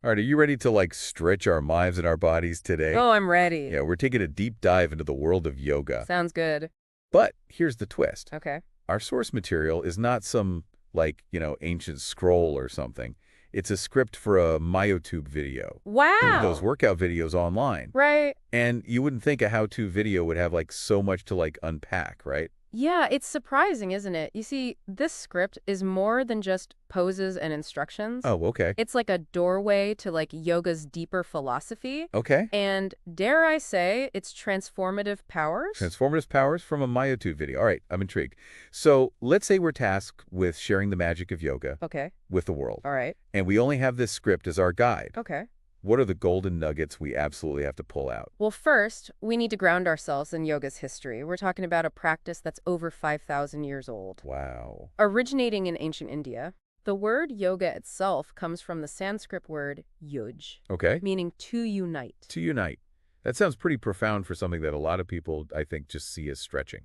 All right, are you ready to like stretch our minds and our bodies today? Oh, I'm ready. Yeah, we're taking a deep dive into the world of yoga. Sounds good. But here's the twist. Okay. Our source material is not some, like, ancient scroll or something. It's a script for a myotube video. Those Wow. workout videos online. Right. And you wouldn't think a how-to video would have, like, so much to, like, unpack, right? Yeah, it's surprising, isn't it? You see, this script is more than just poses and instructions. Oh, okay. It's like a doorway to like yoga's deeper philosophy. Okay. And dare I say, its transformative powers? Transformative powers from a myotube video. All right, I'm intrigued. So let's say we're tasked with sharing the magic of yoga Okay. with the world. All right. And we only have this script as our guide. Okay. What are the golden nuggets we absolutely have to pull out? Well, first, we need to ground ourselves in yoga's history. We're talking about a practice that's over 5,000 years old. Wow. Originating in ancient India, the word yoga itself comes from the Sanskrit word yuj, Okay. meaning to unite. To unite. That sounds pretty profound for something that a lot of people, I think, just see as stretching.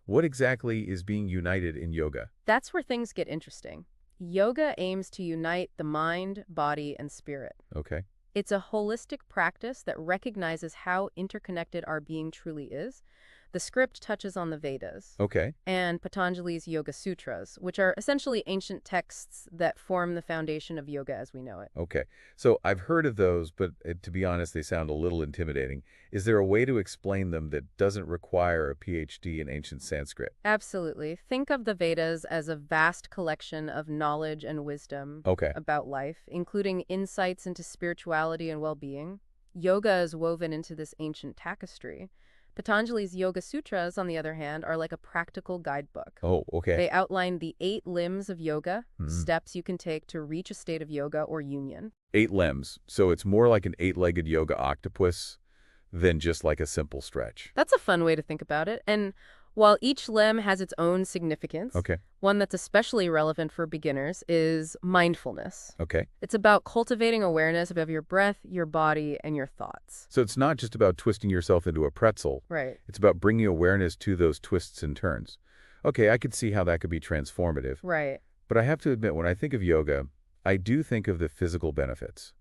What exactly is being united in yoga? That's where things get interesting. Yoga aims to unite the mind, body, and spirit. Okay. It's a holistic practice that recognizes how interconnected our being truly is. The script touches on the Vedas Okay. and Patanjali's Yoga Sutras, which are essentially ancient texts that form the foundation of yoga as we know it. Okay. So I've heard of those, but to be honest, they sound a little intimidating. Is there a way to explain them that doesn't require a PhD in ancient Sanskrit? Absolutely. Think of the Vedas as a vast collection of knowledge and wisdom Okay. about life, including insights into spirituality and well-being. Yoga is woven into this ancient tapestry. Patanjali's Yoga Sutras, on the other hand, are like a practical guidebook. Oh, okay. They outline the 8 limbs of yoga, Hmm. steps you can take to reach a state of yoga or union. 8 limbs. So it's more like an eight-legged yoga octopus than just like a simple stretch. That's a fun way to think about it. And while each limb has its own significance, Okay. one that's especially relevant for beginners is mindfulness. Okay. It's about cultivating awareness of your breath, your body, and your thoughts. So it's not just about twisting yourself into a pretzel. Right. It's about bringing awareness to those twists and turns. Okay, I could see how that could be transformative. Right. But I have to admit, when I think of yoga, I do think of the physical benefits.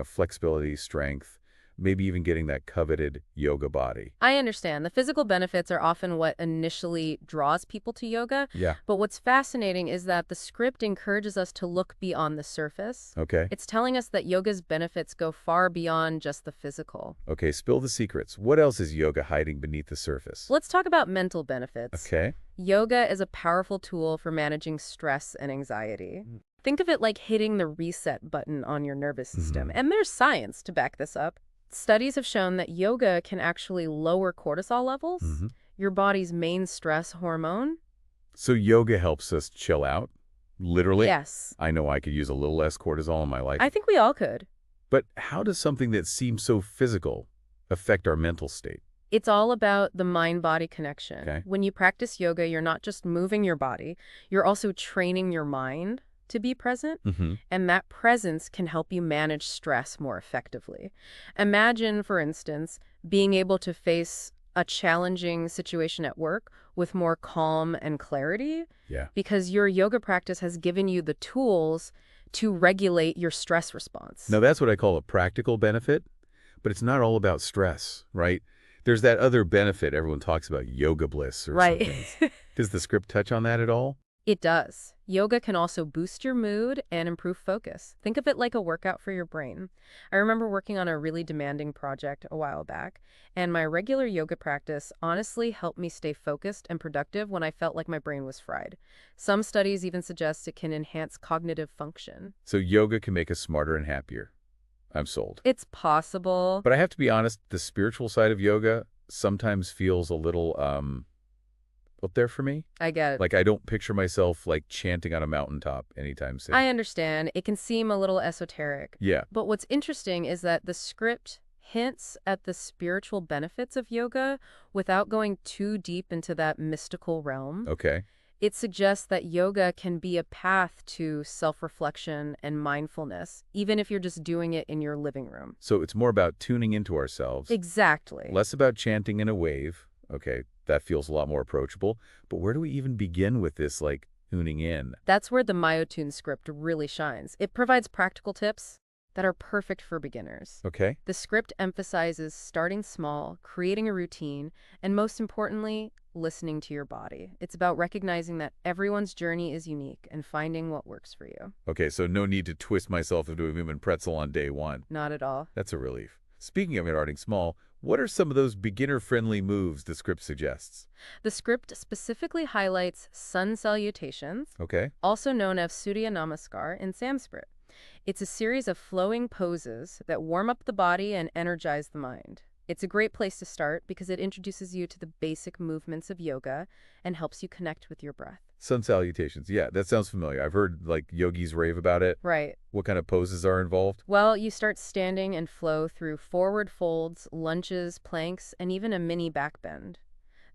Flexibility, strength, maybe even getting that coveted yoga body. I understand. The physical benefits are often what initially draws people to yoga. Yeah. But what's fascinating is that the script encourages us to look beyond the surface. Okay. It's telling us that yoga's benefits go far beyond just the physical. Okay, spill the secrets. What else is yoga hiding beneath the surface? Let's talk about mental benefits. Okay. Yoga is a powerful tool for managing stress and anxiety. Think of it like hitting the reset button on your nervous system. And there's science to back this up. Studies have shown that yoga can actually lower cortisol levels, your body's main stress hormone. So yoga helps us chill out? Literally? Yes, I know I could use a little less cortisol in my life. I think we all could. But how does something that seems so physical affect our mental state? It's all about the mind-body connection. Okay. When you practice yoga, you're not just moving your body, you're also training your mind to be present. And that presence can help you manage stress more effectively. Imagine, for instance, being able to face a challenging situation at work with more calm and clarity Yeah. because your yoga practice has given you the tools to regulate your stress response. Now, that's what I call a practical benefit, but it's not all about stress, right? There's that other benefit everyone talks about, yoga bliss or Right. something. Does the script touch on that at all? It does. Yoga can also boost your mood and improve focus. Think of it like a workout for your brain. I remember working on a really demanding project a while back, and my regular yoga practice honestly helped me stay focused and productive when I felt like my brain was fried. Some studies even suggest it can enhance cognitive function. So yoga can make us smarter and happier. I'm sold. It's possible. But I have to be honest, the spiritual side of yoga sometimes feels a little, up there for me. I get it. Like, I don't picture myself, like, chanting on a mountaintop anytime soon. I understand. It can seem a little esoteric. Yeah. But what's interesting is that the script hints at the spiritual benefits of yoga without going too deep into that mystical realm. Okay. It suggests that yoga can be a path to self-reflection and mindfulness, even if you're just doing it in your living room. So it's more about tuning into ourselves, Exactly. less about chanting in a wave. Okay, that feels a lot more approachable. But where do we even begin with this, like, tuning in? That's where the Myotune script really shines. It provides practical tips. that are perfect for beginners. Okay. The script emphasizes starting small, creating a routine, and most importantly, listening to your body. It's about recognizing that everyone's journey is unique and finding what works for you. Okay, so no need to twist myself into a human pretzel on day one. Not at all. That's a relief. Speaking of starting small, what are some of those beginner-friendly moves the script suggests? The script specifically highlights sun salutations, Okay. also known as Surya Namaskar in Sanskrit. It's a series of flowing poses that warm up the body and energize the mind. It's a great place to start because it introduces you to the basic movements of yoga and helps you connect with your breath. Sun salutations. Yeah, that sounds familiar. I've heard, like, yogis rave about it. Right. What kind of poses are involved? Well, you start standing and flow through forward folds, lunges, planks, and even a mini back bend.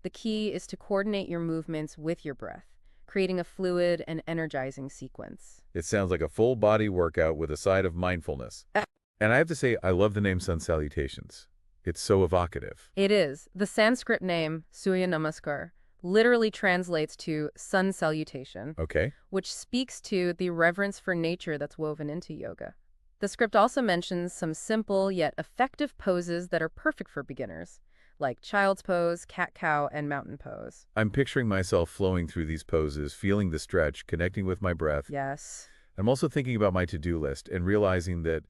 The key is to coordinate your movements with your breath, creating a fluid and energizing sequence. It sounds like a full-body workout with a side of mindfulness. And I have to say, I love the name Sun Salutations. It's so evocative. It is. The Sanskrit name, Surya Namaskar, literally translates to sun salutation, Okay. which speaks to the reverence for nature that's woven into yoga. The script also mentions some simple yet effective poses that are perfect for beginners, like child's pose, cat-cow, and mountain pose. I'm picturing myself flowing through these poses, feeling the stretch, connecting with my breath. Yes. I'm also thinking about my to-do list and realizing that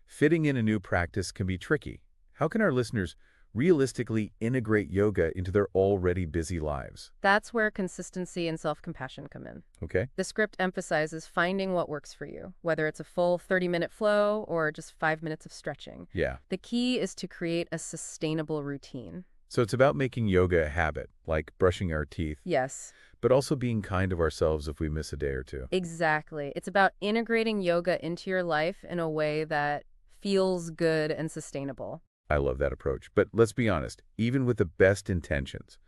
fitting in a new practice can be tricky. How can our listeners realistically integrate yoga into their already busy lives? That's where consistency and self-compassion come in. Okay. The script emphasizes finding what works for you, whether it's a full 30-minute flow or just 5 minutes of stretching. Yeah. The key is to create a sustainable routine. So it's about making yoga a habit, like brushing our teeth, Yes, but also being kind to ourselves if we miss a day or two. exactly. It's about integrating yoga into your life in a way that feels good and sustainable. I love that approach. But let's be honest, even with the best intentions,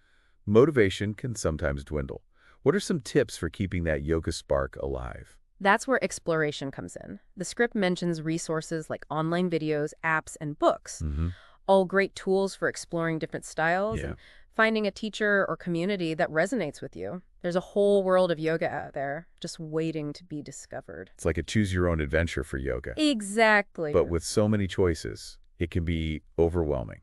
motivation can sometimes dwindle. What are some tips for keeping that yoga spark alive? That's where exploration comes in. The script mentions resources like online videos, apps, and books, Mm-hmm. all great tools for exploring different styles Yeah. and finding a teacher or community that resonates with you. There's a whole world of yoga out there just waiting to be discovered. It's like a choose-your-own-adventure for yoga. Exactly. But with so many choices, it can be overwhelming.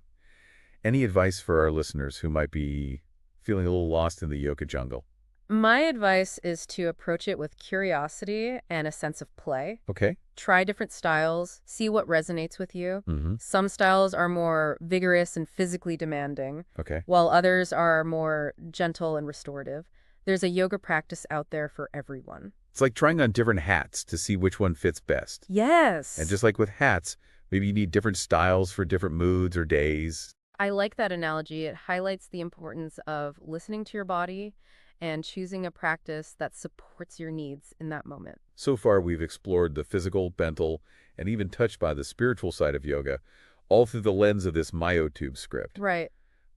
Any advice for our listeners who might be feeling a little lost in the yoga jungle? My advice is to approach it with curiosity and a sense of play. Okay. Try different styles, see what resonates with you. Mm-hmm. Some styles are more vigorous and physically demanding, Okay. while others are more gentle and restorative. There's a yoga practice out there for everyone. It's like trying on different hats to see which one fits best. Yes. And just like with hats, maybe you need different styles for different moods or days. I like that analogy. It highlights the importance of listening to your body and choosing a practice that supports your needs in that moment. So far, we've explored the physical, mental, and even touched by the spiritual side of yoga, all through the lens of this myotube script. Right.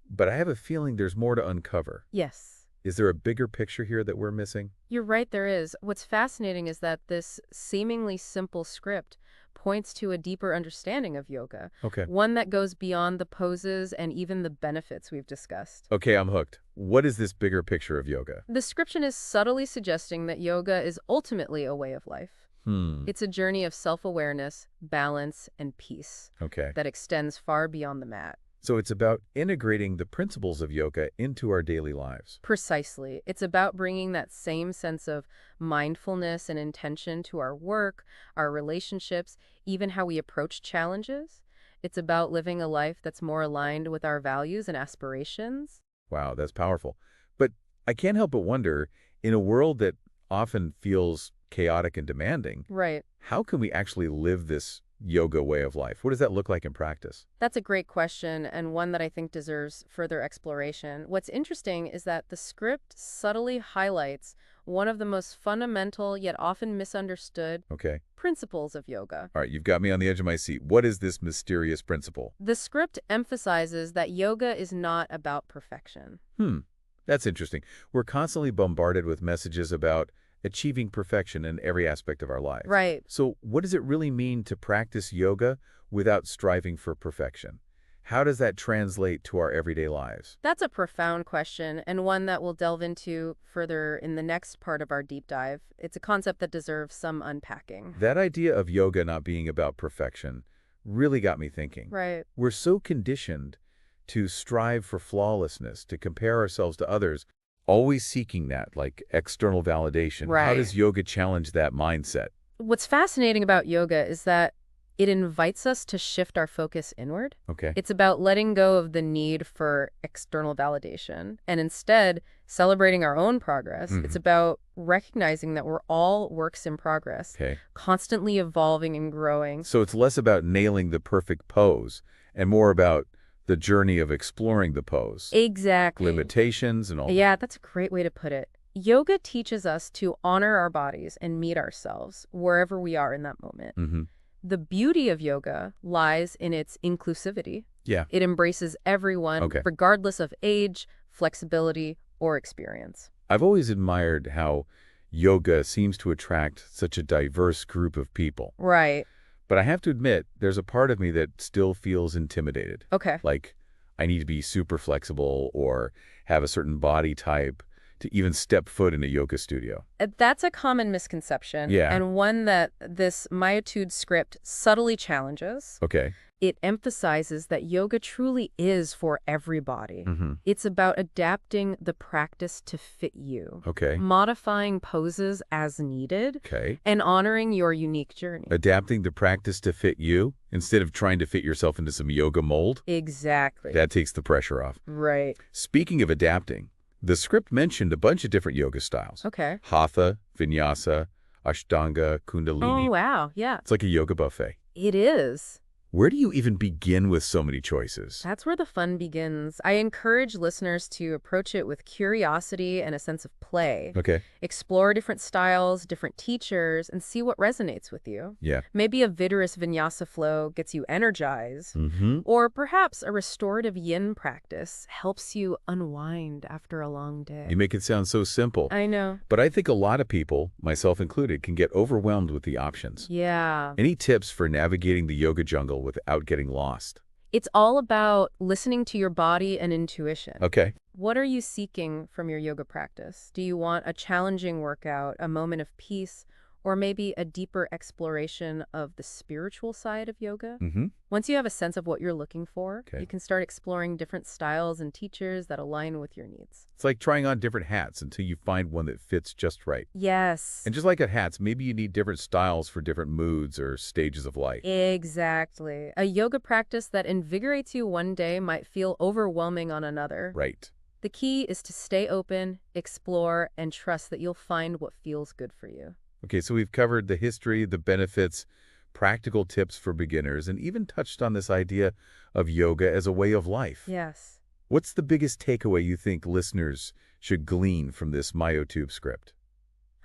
But I have a feeling there's more to uncover. Yes. Is there a bigger picture here that we're missing? You're right, there is. What's fascinating is that this seemingly simple script points to a deeper understanding of yoga, Okay. one that goes beyond the poses and even the benefits we've discussed. Okay, I'm hooked. What is this bigger picture of yoga? The description is subtly suggesting that yoga is ultimately a way of life. It's a journey of self-awareness, balance, and peace Okay. that extends far beyond the mat. So it's about integrating the principles of yoga into our daily lives. Precisely. It's about bringing that same sense of mindfulness and intention to our work, our relationships, even how we approach challenges. It's about living a life that's more aligned with our values and aspirations. Wow, that's powerful. But I can't help but wonder, in a world that often feels chaotic and demanding, Right. how can we actually live this yoga way of life? What does that look like in practice? That's a great question, and one that I think deserves further exploration. What's interesting is that the script subtly highlights one of the most fundamental yet often misunderstood Okay. principles of yoga. All right, you've got me on the edge of my seat. What is this mysterious principle? The script emphasizes that yoga is not about perfection. That's interesting. We're constantly bombarded with messages about achieving perfection in every aspect of our lives. Right. So what does it really mean to practice yoga without striving for perfection? How does that translate to our everyday lives? That's a profound question, and one that we'll delve into further in the next part of our deep dive. It's a concept that deserves some unpacking. That idea of yoga not being about perfection really got me thinking. Right. We're so conditioned to strive for flawlessness, to compare ourselves to others, always seeking that, like external validation. How Right. does yoga challenge that mindset? What's fascinating about yoga is that it invites us to shift our focus inward. Okay. It's about letting go of the need for external validation and instead celebrating our own progress. It's about recognizing that we're all works in progress, Okay. constantly evolving and growing. So it's less about nailing the perfect pose and more about the journey of exploring the pose, Exactly. limitations and all. Yeah, that's a great way to put it. Yoga teaches us to honor our bodies and meet ourselves wherever we are in that moment. Mm-hmm. The beauty of yoga lies in its inclusivity. Yeah. It embraces everyone, Okay. regardless of age, flexibility, or experience. I've always admired how yoga seems to attract such a diverse group of people. Right. But I have to admit, there's a part of me that still feels intimidated. Okay. Like, I need to be super flexible or have a certain body type to even step foot in a yoga studio. That's a common misconception. Yeah. And one that this Myatude script subtly challenges. Okay. It emphasizes that yoga truly is for everybody. Mm-hmm. It's about adapting the practice to fit you, Okay. modifying poses as needed, Okay. and honoring your unique journey. Adapting the practice to fit you instead of trying to fit yourself into some yoga mold. Exactly. That takes the pressure off. Right. Speaking of adapting, the script mentioned a bunch of different yoga styles. Okay. Hatha, Vinyasa, Ashtanga, Oh, Kundalini. wow. Yeah, It's like a yoga buffet. it is. Where do you even begin with so many choices? That's where the fun begins. I encourage listeners to approach it with curiosity and a sense of play. Okay. Explore different styles, different teachers, and see what resonates with you. Yeah. Maybe a vigorous vinyasa flow gets you energized, Mm-hmm. or perhaps a restorative yin practice helps you unwind after a long day. You make it sound so simple. I know. But I think a lot of people, myself included, can get overwhelmed with the options. Yeah. Any tips for navigating the yoga jungle without getting lost? It's all about listening to your body and intuition. Okay. What are you seeking from your yoga practice? Do you want a challenging workout, a moment of peace, or maybe a deeper exploration of the spiritual side of yoga? Mm-hmm. Once you have a sense of what you're looking for, Okay. you can start exploring different styles and teachers that align with your needs. It's like trying on different hats until you find one that fits just right. Yes. And just like at hats, maybe you need different styles for different moods or stages of life. Exactly. A yoga practice that invigorates you one day might feel overwhelming on another. Right. The key is to stay open, explore, and trust that you'll find what feels good for you. Okay, so we've covered the history, the benefits, practical tips for beginners, and even touched on this idea of yoga as a way of life. Yes. What's the biggest takeaway you think listeners should glean from this MyoTube script?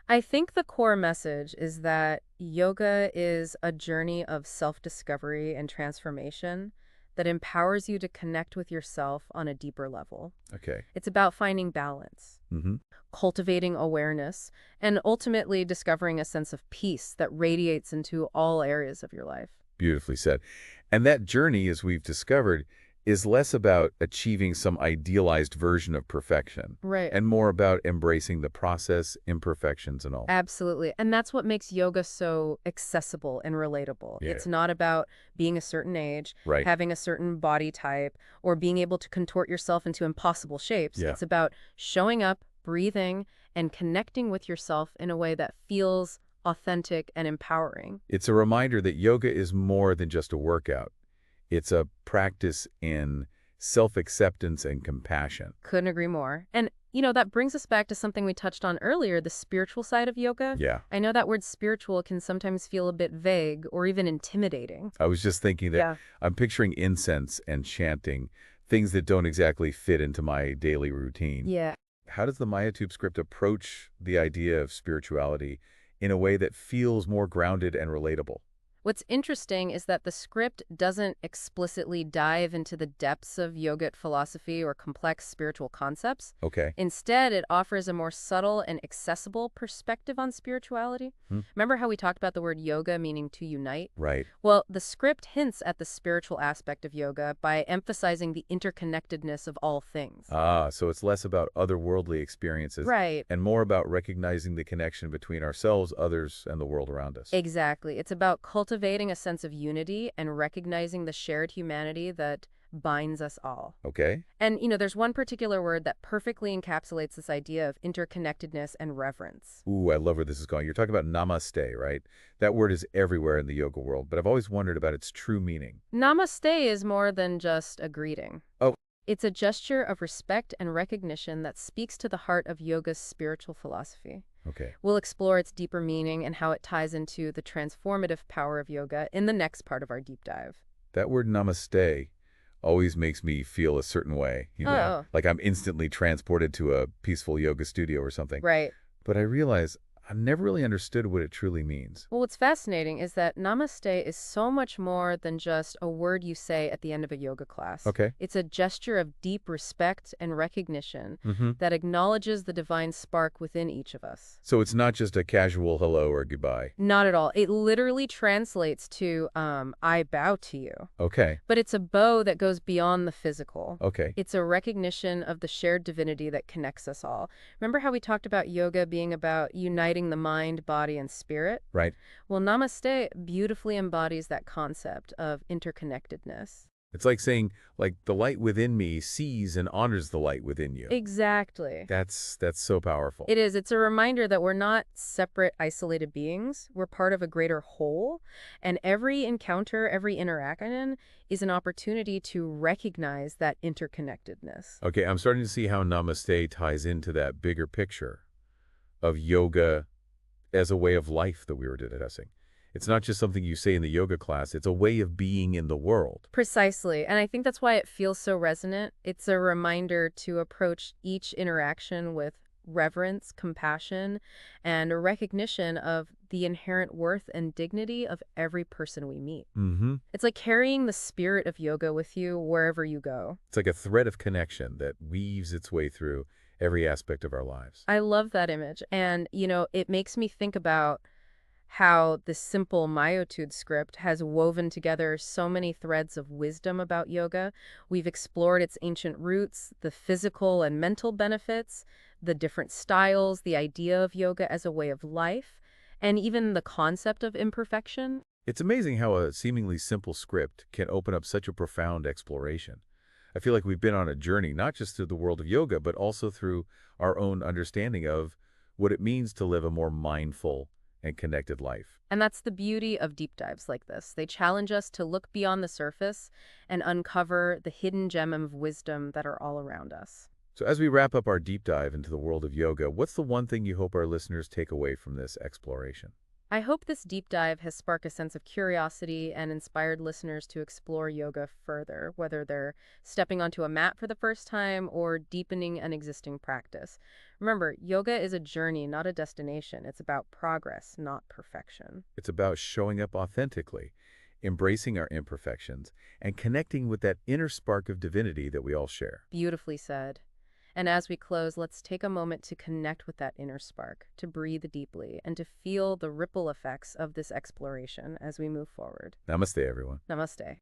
I think the core message is that yoga is a journey of self-discovery and transformation that empowers you to connect with yourself on a deeper level. Okay. It's about finding balance, Mm-hmm. cultivating awareness, and ultimately discovering a sense of peace that radiates into all areas of your life. Beautifully said. And that journey, as we've discovered, is less about achieving some idealized version of perfection Right. and more about embracing the process, imperfections, and all. Absolutely. And that's what makes yoga so accessible and relatable. Yeah. It's not about being a certain age, Right. having a certain body type, or being able to contort yourself into impossible shapes. Yeah. It's about showing up, breathing, and connecting with yourself in a way that feels authentic and empowering. It's a reminder that yoga is more than just a workout. It's a practice in self-acceptance and compassion. Couldn't agree more. And, that brings us back to something we touched on earlier, the spiritual side of yoga. Yeah. I know that word spiritual can sometimes feel a bit vague or even intimidating. I was just thinking that I'm picturing incense and chanting, things that don't exactly fit into my daily routine. Yeah. How does the MyoTube script approach the idea of spirituality in a way that feels more grounded and relatable? What's interesting is that the script doesn't explicitly dive into the depths of yogic philosophy or complex spiritual concepts. Okay. Instead, it offers a more subtle and accessible perspective on spirituality. Hmm. Remember how we talked about the word yoga meaning to unite? Right. Well, the script hints at the spiritual aspect of yoga by emphasizing the interconnectedness of all things. Ah, so it's less about otherworldly experiences Right. and more about recognizing the connection between ourselves, others, and the world around us. Exactly. It's about cultivating a sense of unity and recognizing the shared humanity that binds us all. Okay? And, there's one particular word that perfectly encapsulates this idea of interconnectedness and reverence. Ooh, I love where this is going. You're talking about namaste, right? That word is everywhere in the yoga world, but I've always wondered about its true meaning. Namaste is more than just a greeting. Oh, It's a gesture of respect and recognition that speaks to the heart of yoga's spiritual philosophy. okay. We'll explore its deeper meaning and how it ties into the transformative power of yoga in the next part of our deep dive. That word namaste always makes me feel a certain way, Oh, like I'm instantly transported to a peaceful yoga studio or something. right. But I realize I've never really understood what it truly means. Well, what's fascinating is that namaste is so much more than just a word you say at the end of a yoga class. Okay. It's a gesture of deep respect and recognition Mm-hmm. that acknowledges the divine spark within each of us. So it's not just a casual hello or goodbye. Not at all. It literally translates to, I bow to you. Okay. But it's a bow that goes beyond the physical. Okay. It's a recognition of the shared divinity that connects us all. Remember how we talked about yoga being about uniting the mind, body, and spirit? Right. Well, Namaste beautifully embodies that concept of interconnectedness. It's like saying, like, the light within me sees and honors the light within you. Exactly. That's so powerful. It is. It's a reminder that we're not separate, isolated beings. We're part of a greater whole. And every encounter, every interaction is an opportunity to recognize that interconnectedness. Okay, I'm starting to see how namaste ties into that bigger picture of yoga as a way of life that we were discussing. It's not just something you say in the yoga class, it's a way of being in the world. Precisely. And I think that's why it feels so resonant. It's a reminder to approach each interaction with reverence, compassion, and a recognition of the inherent worth and dignity of every person we meet. Mm-hmm. It's like carrying the spirit of yoga with you wherever you go. It's like a thread of connection that weaves its way through every aspect of our lives. I love that image. And, it makes me think about how the simple Myotude script has woven together so many threads of wisdom about yoga. We've explored its ancient roots, the physical and mental benefits, the different styles, the idea of yoga as a way of life, and even the concept of imperfection. It's amazing how a seemingly simple script can open up such a profound exploration. I feel like we've been on a journey, not just through the world of yoga, but also through our own understanding of what it means to live a more mindful and connected life. And that's the beauty of deep dives like this. They challenge us to look beyond the surface and uncover the hidden gem of wisdom that are all around us. So as we wrap up our deep dive into the world of yoga, what's the one thing you hope our listeners take away from this exploration? I hope this deep dive has sparked a sense of curiosity and inspired listeners to explore yoga further, whether they're stepping onto a mat for the first time or deepening an existing practice. Remember, yoga is a journey, not a destination. It's about progress, not perfection. It's about showing up authentically, embracing our imperfections, and connecting with that inner spark of divinity that we all share. Beautifully said. And as we close, let's take a moment to connect with that inner spark, to breathe deeply, and to feel the ripple effects of this exploration as we move forward. Namaste, everyone. Namaste.